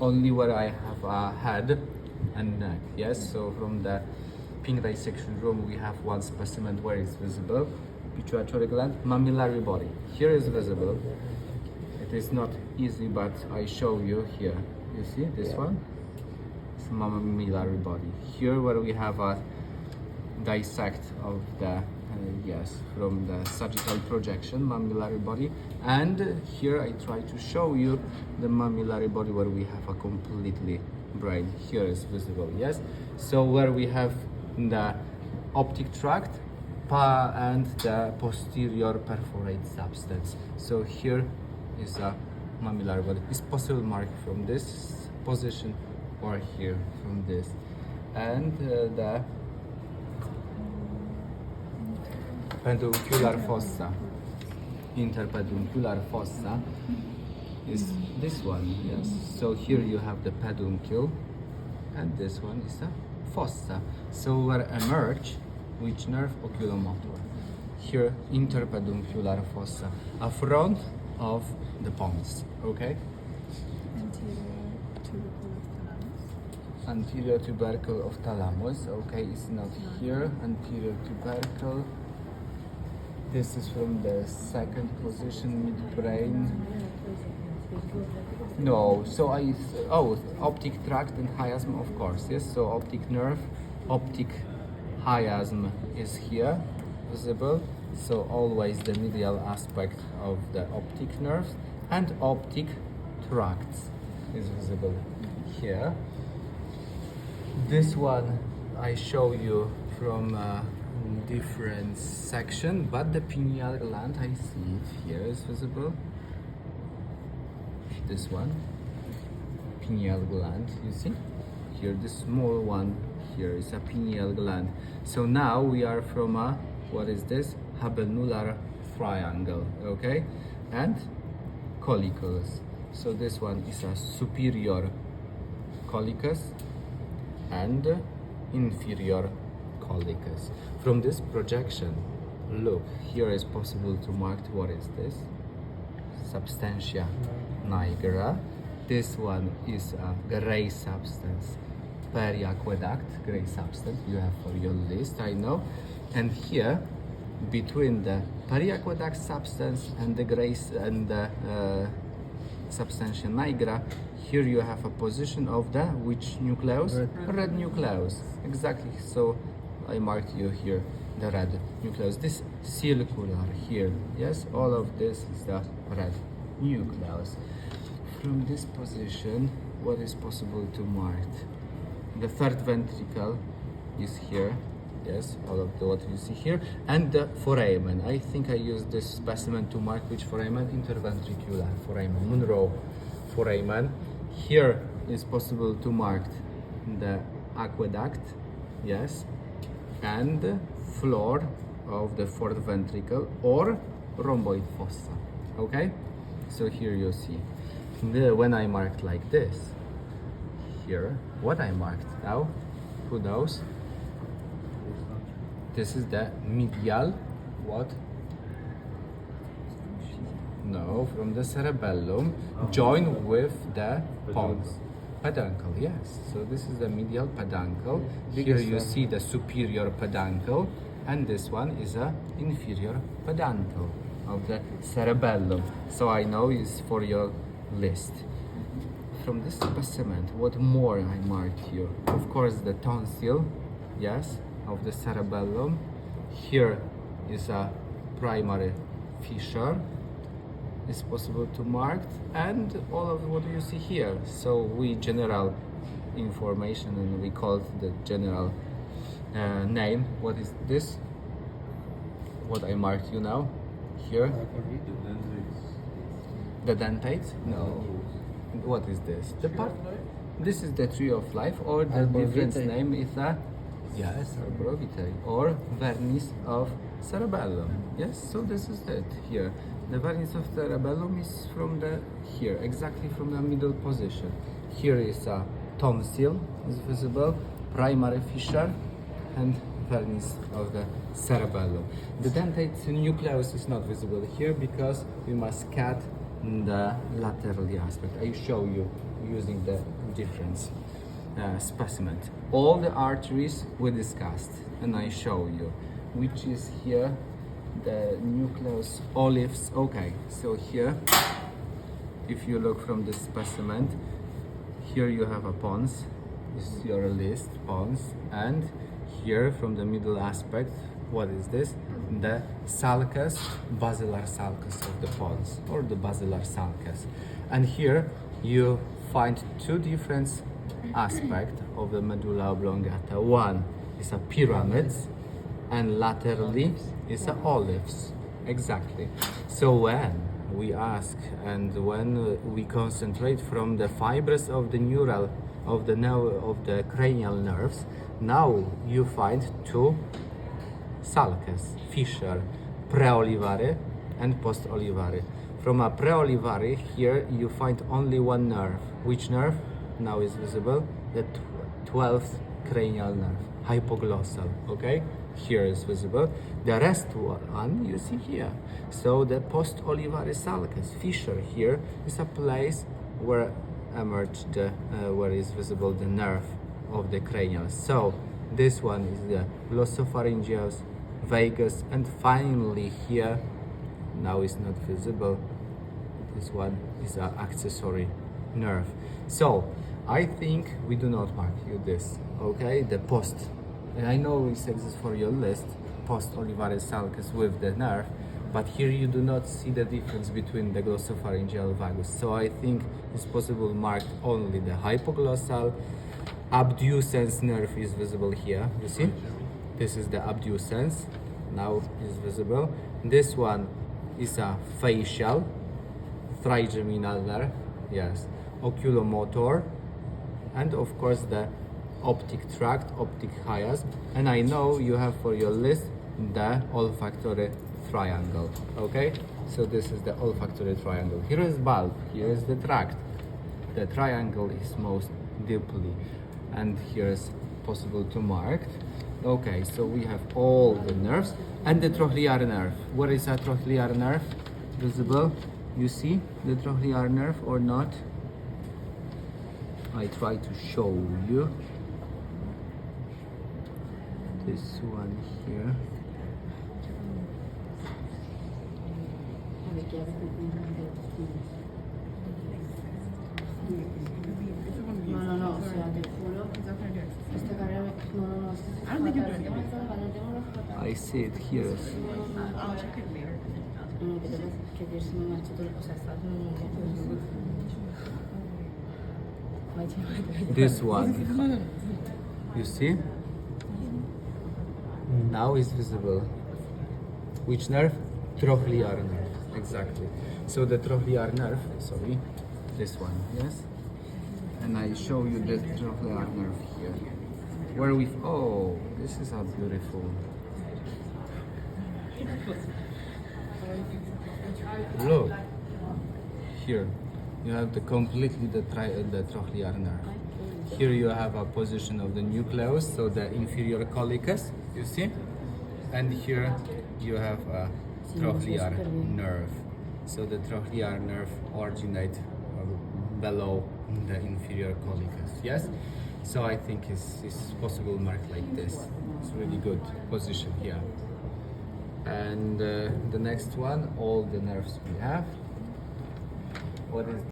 only where I have a head and neck. Yes, so from the pink dissection room we have one specimen where it's visible, pituitary gland, mammillary body. Here is visible. It is not easy, but I show you here. You see this one? It's mammillary body. Here where we have a dissect of the yes, from the sagittal projection, mammillary body, and here I try to show you the mammillary body where we have a completely brain. Here is visible, yes. So where we have the optic tract and the posterior perforate substance. So here is a mammillary body. It's possible mark from this position or here from this, and the peduncular fossa, interpeduncular fossa is this one, yes. So here you have the peduncle and this one is a fossa. So where emerge which nerve? Oculomotor. Here interpeduncular fossa, a front of the pons, okay? Anterior tubercle of thalamus, okay, it's not here. Anterior tubercle. This is from the second position, midbrain. No, so optic tract and chiasm, of course, yes. So optic nerve, optic chiasm is here, visible. So always the medial aspect of the optic nerves, and optic tract is visible here. This one I show you from different section, but the pineal gland, I see it here is visible. This one, pineal gland, you see? Here, the small one here is a pineal gland. So now we are from a, what is this? Habenular triangle, okay? And collicles. So this one is a superior collicus and inferior collicus. From this projection, look, here is possible to mark what is this? Substantia nigra. This one is a gray substance, periaqueduct, gray substance you have for your list, I know. And here, between the periaqueduct substance and the gray and the substantia nigra, here you have a position of the which nucleus? Red nucleus. Exactly. So I marked you here the red nucleus. This circular here, yes, all of this is the red nucleus. From this position, what is possible to mark? The third ventricle is here, yes, all of what you see here, and the foramen. I think I used this specimen to mark which foramen? Interventricular foramen, Monroe foramen. Here is possible to mark the aqueduct, yes, and the floor of the fourth ventricle or rhomboid fossa, okay? So here you see, when I marked like this, here, what I marked now, who knows? This is the medial, what? No, from the cerebellum, joined with the pons. Peduncle, yes. So this is the medial peduncle. Here you see the superior peduncle, and this one is a inferior peduncle of the cerebellum. So I know is for your list. From this specimen, what more I marked here? Of course, the tonsil, yes, of the cerebellum. Here is a primary fissure. Is possible to mark, and all of what you see here. So we general information, and we call it the general name. What is this? What I marked you now here? The dentate? No. What is this? The part. This is the tree of life, or the different name is a yes, arbor or vernis of cerebellum. Yes. So this is it here. The vernis of cerebellum is from the here, exactly from the middle position. Here is a tonsil, is visible, primary fissure, and vernis of the cerebellum. The dentate nucleus is not visible here because we must cut the lateral aspect. I show you. We using the difference specimen. All the arteries we discussed, and I show you, which is here the nucleus olives. Okay, so here, if you look from the specimen, here you have a pons. This is your list pons, and here from the middle aspect, what is this? The sulcus, basilar sulcus of the pons, or the basilar sulcus. And here you find two different aspects of the medulla oblongata. One is a pyramids, and laterally is a olives. Exactly. So when we ask and when we concentrate from the fibers of the neural of the cranial nerves, now you find two sulcus, fissure, preolivary and postolivary. From a preolivary, here you find only one nerve. Which nerve now is visible? The 12th cranial nerve, hypoglossal. Okay, here is visible. The rest one you see here. So the postolivary sulcus, fissure, here is a place where emerged where is visible the nerve of the cranial. So this one is the glossopharyngeus, vagus, and finally here, now is not visible, this one is an accessory nerve. So I think we do not mark you this, okay? The post, and I know it exists for your list, post-olivary sulcus with the nerve, but here you do not see the difference between the glossopharyngeal vagus. So I think it's possible marked only the hypoglossal. Abducens nerve is visible here, you see? This is the abducens, now is visible. This one is a facial, trigeminal nerve, yes, oculomotor, and of course the optic tract, optic chiasm. And I know you have for your list the olfactory triangle, okay? So this is the olfactory triangle. Here is bulb, here is the tract. The triangle is most deeply, and here is possible to mark. Okay, so we have all the nerves and the trochlear nerve. Where is a trochlear nerve? Visible? You see the trochlear nerve or not? I try to show you. This one here. No, o sea, te juro. Esta carrera no. I don't think you're doing it. I see it here. I'll check it later. Que Dios me marchó todo. O sea, estás This one. You see? Now is visible. Which nerve? Trochlear nerve. Exactly. So the trochlear nerve, sorry, this one, yes? And I show you the trochlear nerve here. Where we, oh, this is a beautiful. Look, here, you have the completely the trochlear nerve. Here you have a position of the nucleus, so the inferior collicus, you see? And here you have a trochlear nerve. So the trochlear nerve originates below the inferior collicus, yes? So I think it's possible mark like this. It's really good position here. And the next one, all the nerves we have. What is